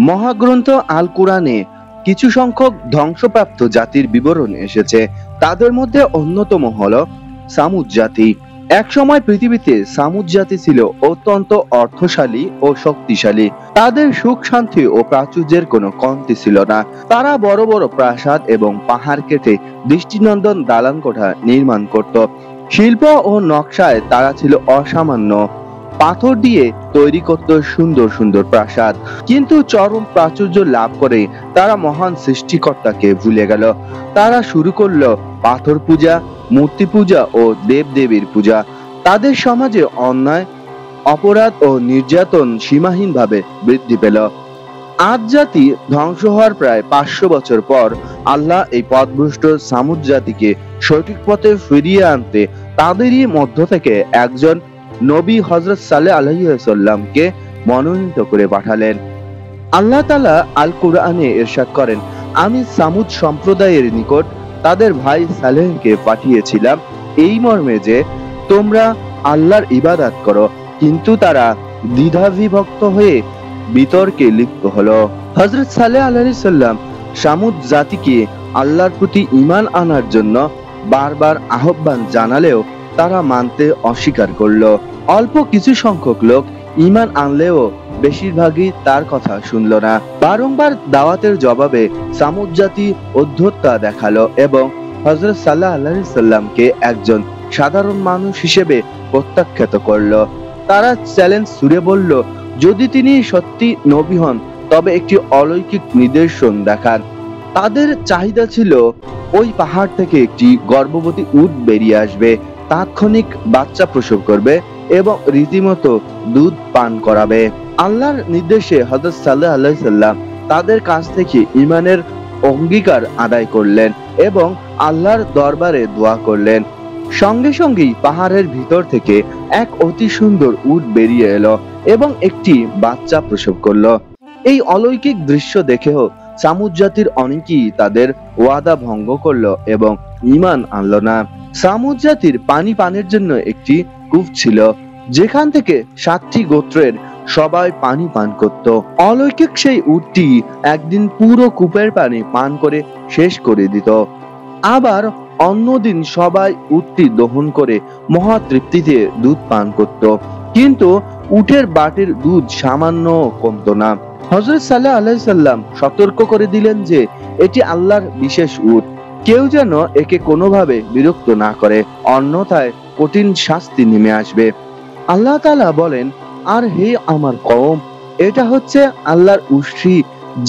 মহাগ্রন্থ আল কুরআনে কিছু সংখ্যক ধ্বংসপ্রাপ্ত জাতির বিবরণ এসেছে। তাদের মধ্যে অন্যতম হলো সামুদ জাতি। একসময় পৃথিবীতে সামুদ জাতি ছিল অত্যন্ত অর্থশালী ও শক্তিশালী। তাদের সুখ শান্তি ও প্রাচুর্যের কোনো কমতি ছিল না। তারা বড় বড় প্রাসাদ এবং পাহাড় কেটে দৃষ্টিনন্দন দালান কোঠা নির্মাণ করত। শিল্প ও নকশায় তারা ছিল অসামান্য। পাথর দিয়ে তৈরি করত সুন্দর সুন্দর প্রাসাদ। কিন্তু চরম প্রাচুর্য লাভ করে তারা মহান সৃষ্টিকর্তাকে ভুলে গেল। তারা শুরু করলো পাথর পূজা, মূর্তি পূজা ও দেবদেবীর পূজা। তাদের সমাজে অন্যায়, অপরাধ ও নির্যাতন সীমাহীনভাবে বৃদ্ধি পেল। আদ জাতি ধ্বংস হওয়ার প্রায় 500 বছর পর আল্লাহ এই পথভ্রষ্ট সামুদ জাতিকে সঠিক পথে ফিরিয়ে আনতে তাদেরই মধ্য থেকে একজন নবী হযরত সালেহ আলাইহিস সাল্লামকে মনোনীত করে পাঠালেন। আল্লাহ তাআলা আল কুরআনে ইরশাদ করেন, আমি সামুদ সম্প্রদায়ের নিকট তাদের ভাই সালেহকে পাঠিয়েছিলাম এই মর্মে যে তোমরা আল্লাহর ইবাদত করো। কিন্তু তারা দ্বিধাবিভক্ত হয়ে বিতর্কে লিপ্ত হলো। হযরত সালেহ আলাইহিস সাল্লাম সামুদ জাতিকে আল্লাহর প্রতি ঈমান আনার জন্য বারবার আহ্বান জানালেও তারা মানতে অস্বীকার করলো। অল্প কিছু সংখ্যক লোক ঈমান আনলেও বেশিরভাগই তার কথা শুনলো না। বারংবার দাওয়াতের জবাবে সামুদ জাতি অধ্যত্তা দেখালো এবং হযরত সাল্লাল্লাহু আলাইহি সাল্লামকে একজন সাধারণ মানুষ হিসেবে প্রত্যাখ্যাত করলো। তারা চ্যালেঞ্জ ছুড়ে বলল, যদি তিনি সত্যি নবী হন তবে একটি অলৌকিক নিদর্শন দেখান। তাদের চাহিদা ছিল ওই পাহাড় থেকে একটি গর্ভবতী উট বেরিয়ে আসবে, তাৎক্ষণিক বাচ্চা প্রসব করবে এবং রীতিমতো দুধ পান করাবে। আল্লাহর নির্দেশে হযরত সাল্লাল্লাহু আলাইহি সাল্লাম তাদের কাছ থেকে ঈমানের অঙ্গীকার আদায় করলেন এবং আল্লাহর দরবারে দোয়া করলেন। সঙ্গে সঙ্গেই পাহাড়ের ভিতর থেকে এক অতি সুন্দর উট বেরিয়ে এলো এবং একটি বাচ্চা প্রসব করলো। এই অলৌকিক দৃশ্য দেখেও সামুদ জাতির অনেকেই তাদের ওয়াদা ভঙ্গ করলো এবং ঈমান আনলো না। সামুদ জাতির পানি পানের জন্য একটি কূপ ছিল, যেখান থেকে 7টি গোত্রের সবাই পানি পান করত। অলৌকিক সেই উটটি একদিন পুরো কূপের পানি পান করে শেষ করে দিত। আবার অন্যদিন সবাই উটটি দহন করে মহা তৃপ্তিতে দুধ পান করত, কিন্তু উটের বাটির দুধ সামান্য কমতো না। হযরত সাল্লাল্লাহু আলাইহি সাল্লাম সতর্ক করে দিলেন যে এটি আল্লাহর বিশেষ উট, কেউ যেন একে কোনোভাবে বিরক্ত না করে, অন্যথায় কঠিন শাস্তি নেমে আসবে। আল্লাহ তাআলা বলেন, আর হে আমার কওম, এটা হচ্ছে আল্লাহর উষ্ট্রি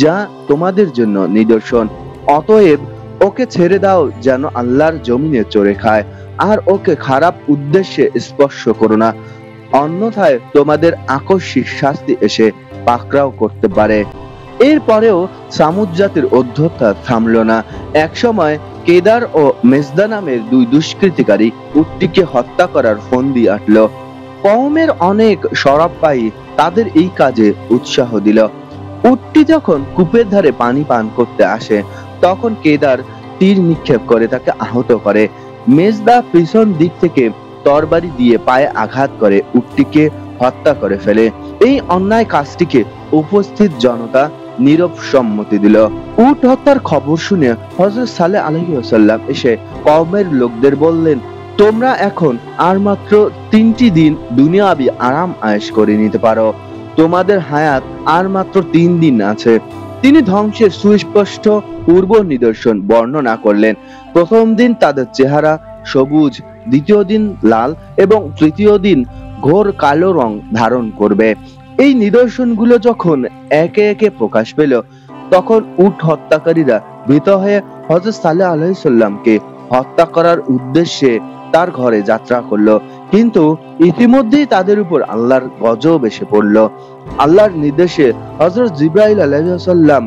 যা তোমাদের জন্য নিদর্শন। অতএব ওকে ছেড়ে দাও যেন আল্লাহর জমিনে চড়ে খায়, আর ওকে খারাপ উদ্দেশ্যে স্পর্শ করো না, অন্যথায় তোমাদের আকস্মিক শাস্তি এসে পাকড়াও করতে পারে। এরপরেও সামুদ জাতির অধ্যত্তা থামলো না। একসময় কেদার ও মেজদা নামের দুই দুষ্কৃতিকারী উটটিকে হত্যা করার ফন্দি আঁটল। কওমের অনেক সরাবপায়ী তাদের এই কাজে উৎসাহ দিল। উটটি যখন কূপের ধারে পানি পান করতে আসে তখন কেদার তীর নিক্ষেপ করে তাকে আহত করে। মেজদা পিছন দিক থেকে তরবারি দিয়ে পায়ে আঘাত করে উটটিকে হত্যা করে ফেলে। এই অন্যায় কাজটিকে উপস্থিত জনতা নীরব সম্মতি দিল। উট হত্যার খবর শুনে হযরত সালেহ আলাইহিস সাল্লাম এসে কওমের লোকদের বললেন, তোমরা এখন আর মাত্র 3টি দিন দুনিয়াবি আরাম আয়েশ করে নিতে পারো, তোমাদের হায়াত আর মাত্র 3 দিন আছে। তিনি ধ্বংসের সুস্পষ্ট পূর্ব নিদর্শন বর্ণনা করলেন। প্রথম দিন তাদের চেহারা সবুজ, দ্বিতীয় দিন লাল এবং তৃতীয় দিন ঘোর কালো রং ধারণ করবে। এই নিদর্শনগুলো যখন একে একে প্রকাশ পেল তখন উট হত্যাকারীরা ভীত হয়ে হযরত সালেহ আলাইহিস সাল্লামকে হত্যা করার উদ্দেশ্যে তার ঘরে যাত্রা করলো, কিন্তু ইতিমধ্যেই তাদের উপর আল্লাহর গজব এসে পড়ল। আল্লাহর নির্দেশে হযরত জিবরাইল আলাইহিস সালাম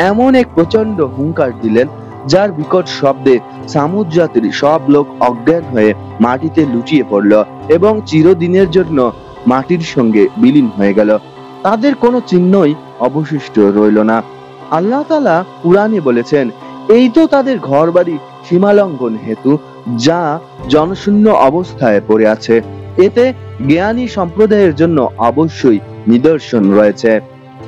এমন এক প্রচন্ড হুঙ্কার দিলেন যার বিকট শব্দে সামুদ জাতির সব লোক অজ্ঞান হয়ে মাটিতে লুটিয়ে পড়ল এবং চিরদিনের জন্য মাটির সঙ্গে বিলীন হয়ে গেল। তাদের কোনো চিহ্নই অবশিষ্ট রইল না। আল্লাহ তাআলা কুরআনে বলেছেন, এই তো তাদের ঘরবাড়ি সীমালঙ্ঘন হেতু যা জনশূন্য অবস্থায় পড়ে আছে। এতে জ্ঞানী সম্প্রদায়ের জন্য অবশ্যই নিদর্শন রয়েছে।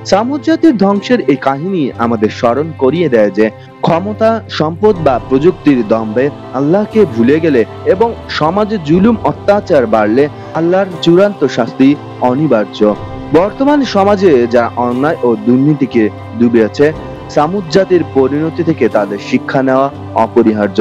সামুদ জাতির ধ্বংসের এই কাহিনী আমাদের স্মরণ করিয়ে দেয় যে ক্ষমতা, সম্পদ বা প্রযুক্তির দম্ভে আল্লাহকে ভুলে গেলে এবং সমাজে জুলুম অত্যাচার বাড়লে আল্লাহর চূড়ান্ত শাস্তি অনিবার্য। বর্তমান সমাজে যারা অন্যায় ও দুর্নীতিকে ডুবে আছে, সামুদ জাতির পরিণতি থেকে তাদের শিক্ষা নেওয়া অপরিহার্য।